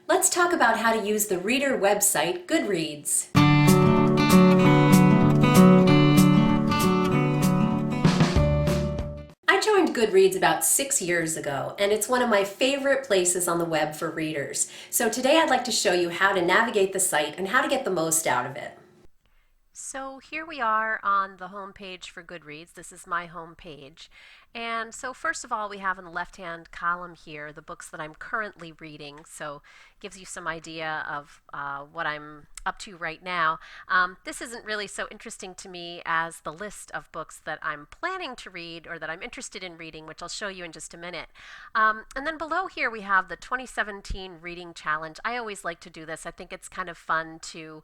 Let's talk about how to use the reader website Goodreads. I joined Goodreads about 6 years ago, and it's one of my favorite places on the web for readers. So today I'd like to show you how to navigate the site and how to get the most out of it. So here we are on the home page for Goodreads. This is my home page. And so first of all, we have in the left-hand column here the books that I'm currently reading. So it gives you some idea of what I'm up to right now. This isn't really so interesting to me as the list of books that I'm planning to read or that I'm interested in reading, which I'll show you in just a minute. And then below here we have the 2017 Reading Challenge. I always like to do this. I think it's kind of fun to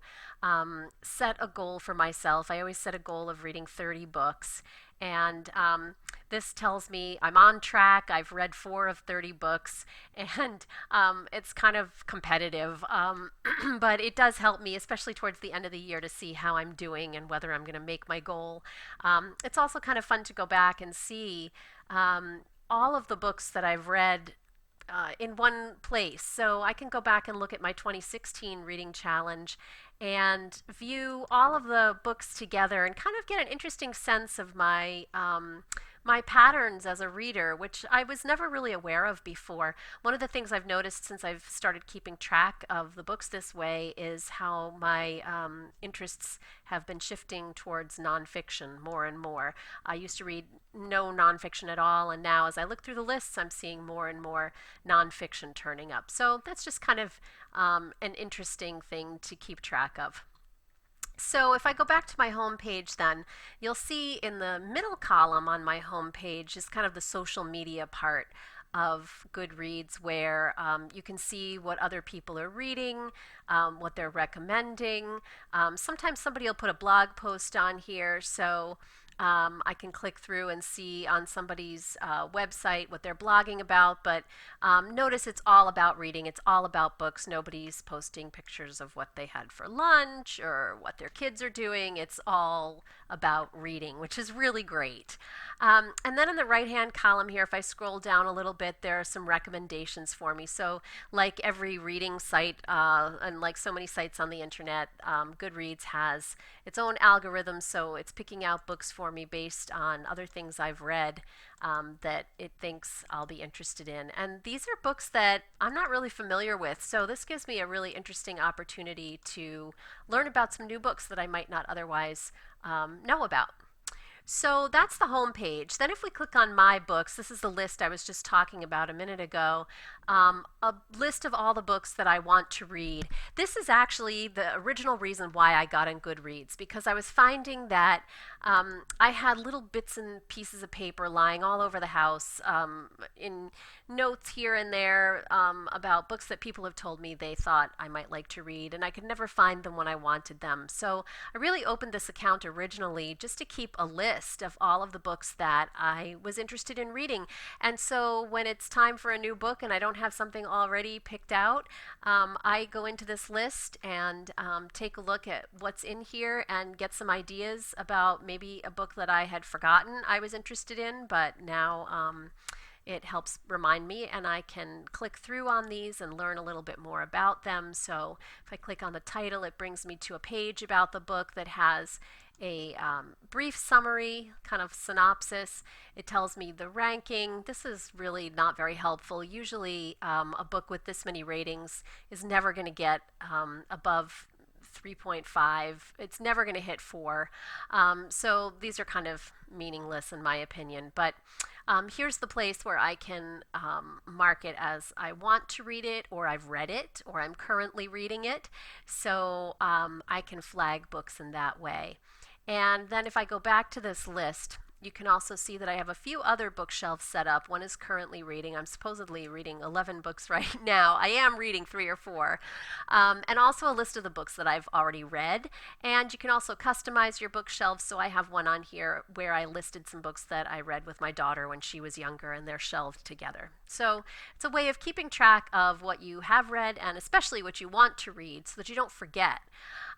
set a goal for myself. I always set a goal of reading 30 books. And this tells me I'm on track. I've read 4 of 30 books, and it's kind of competitive, but it does help me, especially towards the end of the year, to see how I'm doing and whether I'm going to make my goal. It's also kind of fun to go back and see all of the books that I've read in one place. So I can go back and look at my 2016 reading challenge and view all of the books together and kind of get an interesting sense of my my patterns as a reader, which I was never really aware of before. One of the things I've noticed since I've started keeping track of the books this way is how my interests have been shifting towards nonfiction more and more. I used to read no nonfiction at all, and now as I look through the lists, I'm seeing more and more nonfiction turning up. So that's just kind of an interesting thing to keep track of. So if I go back to my home page, then you'll see in the middle column on my home page is kind of the social media part of Goodreads, where you can see what other people are reading, what they're recommending. Sometimes somebody will put a blog post on here, so I can click through and see on somebody's website what they're blogging about, but notice it's all about reading. It's all about books. Nobody's posting pictures of what they had for lunch or what their kids are doing. It's all about reading, which is really great. And then in the right-hand column here, if I scroll down a little bit, there are some recommendations for me. So like every reading site and like so many sites on the internet, Goodreads has its own algorithm, so it's picking out books for me based on other things I've read that it thinks I'll be interested in. And these are books that I'm not really familiar with, so this gives me a really interesting opportunity to learn about some new books that I might not otherwise know about. So that's the home page. Then if we click on My Books, this is the list I was just talking about a minute ago, a list of all the books that I want to read. This is actually the original reason why I got on Goodreads, because I was finding that I had little bits and pieces of paper lying all over the house in notes here and there about books that people have told me they thought I might like to read, and I could never find them when I wanted them. So I really opened this account originally just to keep a list of all of the books that I was interested in reading. And so when it's time for a new book and I don't have something already picked out, I go into this list and take a look at what's in here and get some ideas about maybe a book that I had forgotten I was interested in, but now it helps remind me, and I can click through on these and learn a little bit more about them. So if I click on the title, it brings me to a page about the book that has a brief summary, kind of synopsis. It tells me the ranking. This is really not very helpful. Usually a book with this many ratings is never going to get above 3.5. It's never going to hit 4. So these are kind of meaningless in my opinion. But here's the place where I can mark it as I want to read it, or I've read it, or I'm currently reading it. So I can flag books in that way. And then if I go back to this list, you can also see that I have a few other bookshelves set up. One is currently reading. I'm supposedly reading 11 books right now. I am reading 3 or 4. And also a list of the books that I've already read. And you can also customize your bookshelves. So I have one on here where I listed some books that I read with my daughter when she was younger, and they're shelved together. So it's a way of keeping track of what you have read and especially what you want to read so that you don't forget.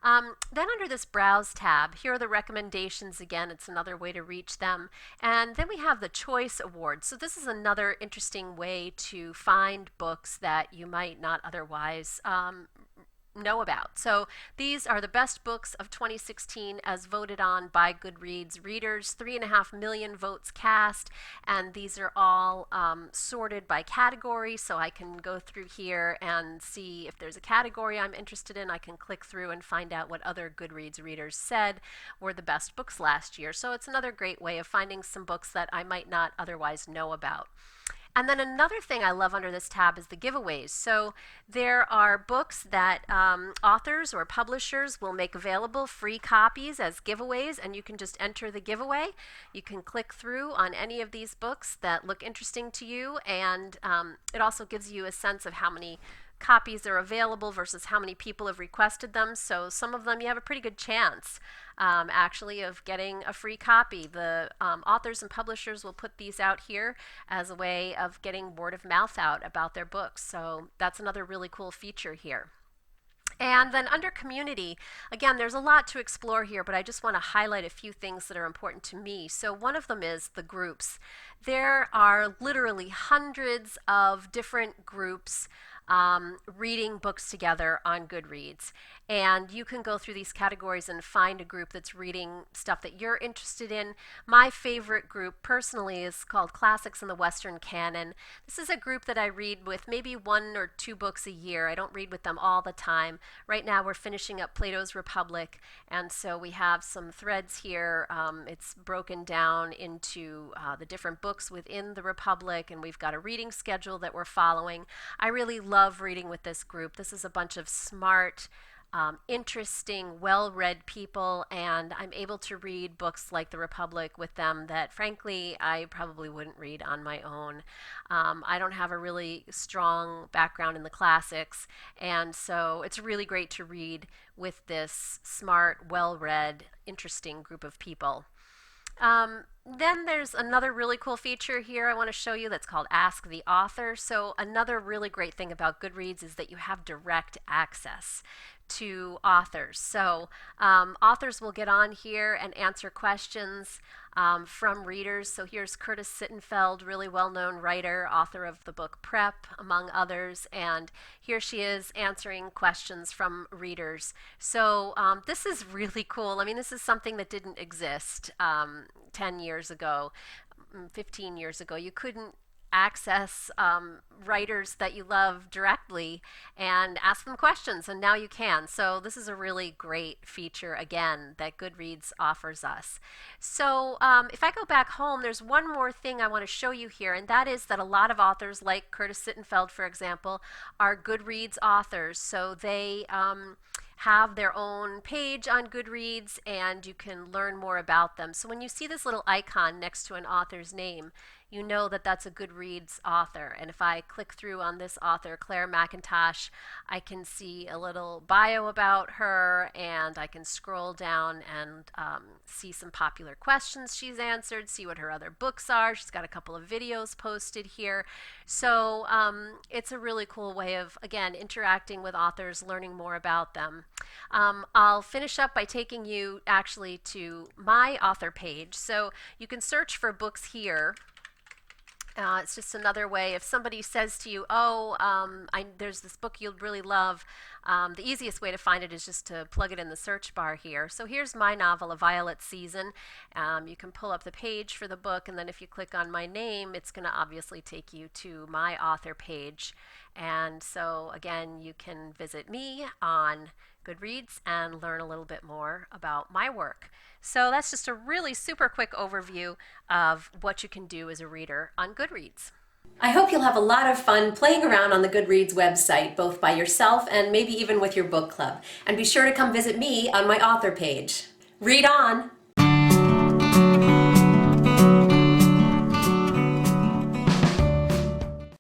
Then under this Browse tab, here are the recommendations again. It's another way to reach them. And then we have the Choice Awards. So this is another interesting way to find books that you might not otherwise know about. So these are the best books of 2016 as voted on by Goodreads readers, 3.5 million votes cast, and these are all sorted by category. So I can go through here and see if there's a category I'm interested in. I can click through and find out what other Goodreads readers said were the best books last year. So it's another great way of finding some books that I might not otherwise know about. And then another thing I love under this tab is the giveaways. So there are books that authors or publishers will make available, free copies as giveaways, and you can just enter the giveaway. You can click through on any of these books that look interesting to you, and it also gives you a sense of how many copies are available versus how many people have requested them. So some of them you have a pretty good chance actually of getting a free copy. The authors and publishers will put these out here as a way of getting word of mouth out about their books. So that's another really cool feature here. And then under community, again, there's a lot to explore here, but I just want to highlight a few things that are important to me. So one of them is the groups. There are literally hundreds of different groups reading books together on Goodreads. And you can go through these categories and find a group that's reading stuff that you're interested in. My favorite group personally is called Classics in the Western Canon. This is a group that I read with maybe 1 or 2 books a year. I don't read with them all the time. Right now we're finishing up Plato's Republic, and so we have some threads here. It's broken down into the different books within the Republic, and we've got a reading schedule that we're following. I really love reading with this group. This is a bunch of smart, interesting, well-read people, and I'm able to read books like The Republic with them that frankly I probably wouldn't read on my own. I don't have a really strong background in the classics, and so it's really great to read with this smart, well-read, interesting group of people. Then there's another really cool feature here I want to show you that's called Ask the Author. So another really great thing about Goodreads is that you have direct access to authors. So authors will get on here and answer questions from readers. So here's Curtis Sittenfeld, really well-known writer, author of the book Prep, among others, and here she is answering questions from readers. So this is really cool. I mean, this is something that didn't exist 10 years ago, 15 years ago. You couldn't access writers that you love directly and ask them questions, and now you can. So this is a really great feature, again, that Goodreads offers us. So if I go back home, there's one more thing I want to show you here, and that is that a lot of authors, like Curtis Sittenfeld, for example, are Goodreads authors. So they have their own page on Goodreads, and you can learn more about them. So when you see this little icon next to an author's name, you know that that's a Goodreads author. And if I click through on this author, Claire McIntosh, I can see a little bio about her, and I can scroll down and see some popular questions she's answered, see what her other books are. She's got a couple of videos posted here. So it's a really cool way of, again, interacting with authors, learning more about them. I'll finish up by taking you actually to my author page. So you can search for books here. It's just another way. If somebody says to you, oh, there's this book you'll really love, the easiest way to find it is just to plug it in the search bar here. So here's my novel, A Violet Season. You can pull up the page for the book, and then if you click on my name, it's going to obviously take you to my author page. And so again, you can visit me on Goodreads and learn a little bit more about my work. So that's just a really super quick overview of what you can do as a reader on Goodreads. I hope you'll have a lot of fun playing around on the Goodreads website, both by yourself and maybe even with your book club. And be sure to come visit me on my author page. Read on!